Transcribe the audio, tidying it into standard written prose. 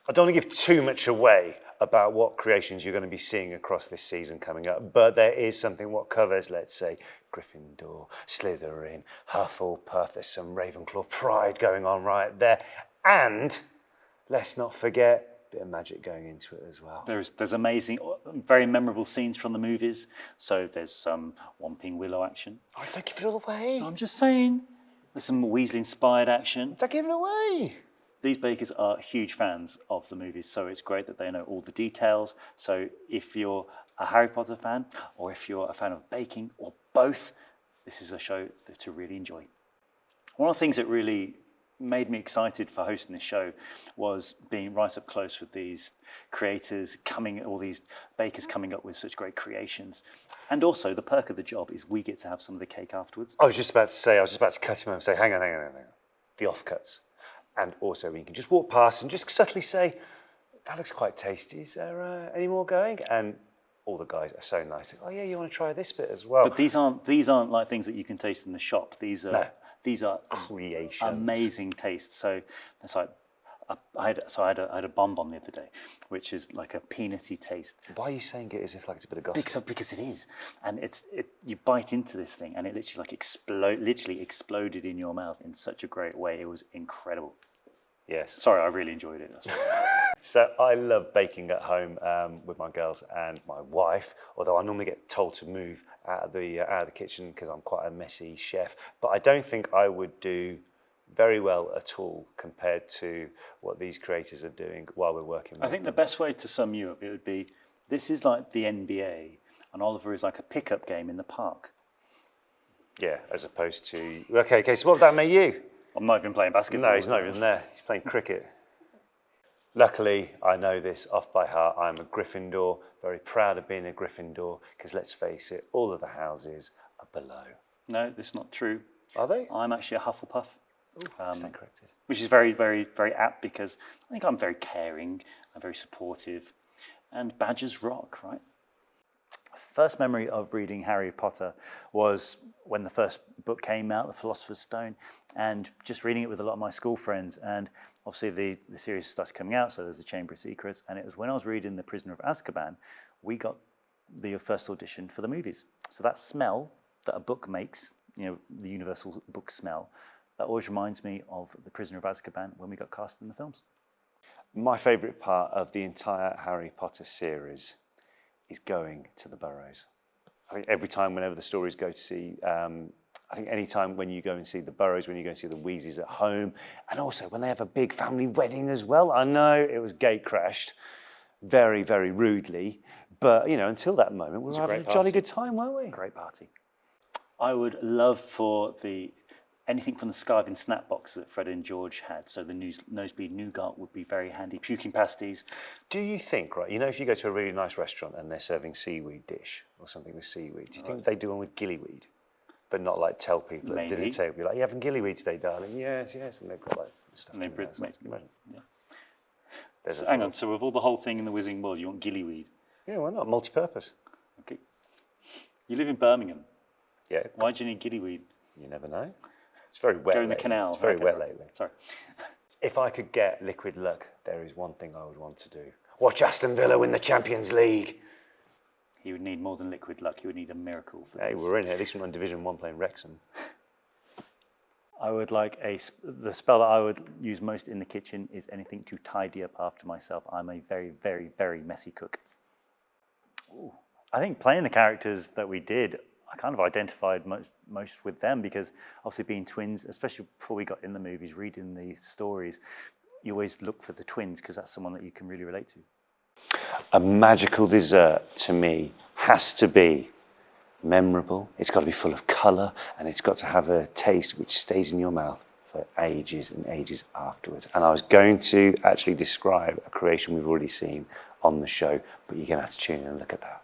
I don't want to give too much away about what creations you're going to be seeing across this season coming up, but there is something what covers, let's say, Gryffindor, Slytherin, Hufflepuff, there's some Ravenclaw pride going on right there, and let's not forget a bit of magic going into it as well. There's amazing, very memorable scenes from the movies, so there's some Whomping Willow action. Oh, don't give it all away. I'm just saying, there's some Weasley-inspired action. Don't give it away. These bakers are huge fans of the movies, so it's great that they know all the details. So if you're a Harry Potter fan, or if you're a fan of baking, or both, this is a show to really enjoy. One of the things that really made me excited for hosting this show was being right up close with these creators, all these bakers coming up with such great creations. And also, the perk of the job is we get to have some of the cake afterwards. I was just about to cut him off and say, hang on. The offcuts. And also, you can just walk past and just subtly say, that looks quite tasty. Is there any more going? And all the guys are so nice. Oh yeah, you want to try this bit as well? But these aren't like things that you can taste in the shop. These are creations, amazing tastes. So it's like I had a bonbon the other day, which is like a peanutty taste. Why are you saying it as if like it's a bit of gossip? Because it is, and you bite into this thing, and it literally exploded in your mouth in such a great way. It was incredible. Yes. Sorry, I really enjoyed it. That's So I love baking at home with my girls and my wife, although I normally get told to move out of the kitchen because I'm quite a messy chef. But I don't think I would do very well at all compared to what these creators are doing while we're working with I think the best way to sum you up, it would be, this is like the NBA, and Oliver is like a pickup game in the park. Yeah, as opposed to... Okay, so what would that make you? I'm not even playing basketball. No, he's not even there. He's playing cricket. Luckily, I know this off by heart. I'm a Gryffindor, very proud of being a Gryffindor, because let's face it, all of the houses are below. No, that's not true. Are they? I'm actually a Hufflepuff. Stand corrected. Which is very, very, very apt, because I think I'm very caring, I'm very supportive, and badgers rock, right? First memory of reading Harry Potter was when the first book came out, The Philosopher's Stone, and just reading it with a lot of my school friends. And obviously the series started coming out, so there's the Chamber of Secrets, and it was when I was reading The Prisoner of Azkaban, we got the first audition for the movies. So that smell that a book makes, the universal book smell, that always reminds me of The Prisoner of Azkaban when we got cast in the films. My favourite part of the entire Harry Potter series is going to the Burrows. I think every time, whenever the stories go to see, I think any time when you go and see the Burrows, when you go and see the Weasleys at home, and also when they have a big family wedding as well. I know it was gate crashed very, very rudely, but until that moment, we were having a jolly good time, weren't we? Great party. I would love for anything from the Skiving snack box that Fred and George had. So the nosebleed nougat would be very handy. Puking pasties. Do you think, right, if you go to a really nice restaurant and they're serving seaweed dish or something with seaweed, do you think they do one with gillyweed? But not like tell people. Maybe. Did it say, be like, you having gillyweed today, darling? Yes. And they've got like stuff. And So, hang on, so with all the whole thing in the Wizarding World, you want gillyweed? Yeah, why not? Multi-purpose. Okay. You live in Birmingham. Yeah. Why do you need gillyweed? You never know. It's very wet. Go in the canal. It's very wet lately. Sorry. If I could get liquid luck, there is one thing I would want to do. Watch Aston Villa win the Champions League. He would need more than liquid luck. He would need a miracle for Hey, this. we're in it. At least we're on Division 1 playing Wrexham. I would like the spell that I would use most in the kitchen is anything to tidy up after myself. I'm a very, very, very messy cook. Ooh. I think playing the characters that we did, I kind of identified most with them, because obviously being twins, especially before we got in the movies, reading the stories, you always look for the twins because that's someone that you can really relate to. A magical dessert to me has to be memorable. It's got to be full of colour, and it's got to have a taste which stays in your mouth for ages and ages afterwards. And I was going to actually describe a creation we've already seen on the show, but you're going to have to tune in and look at that.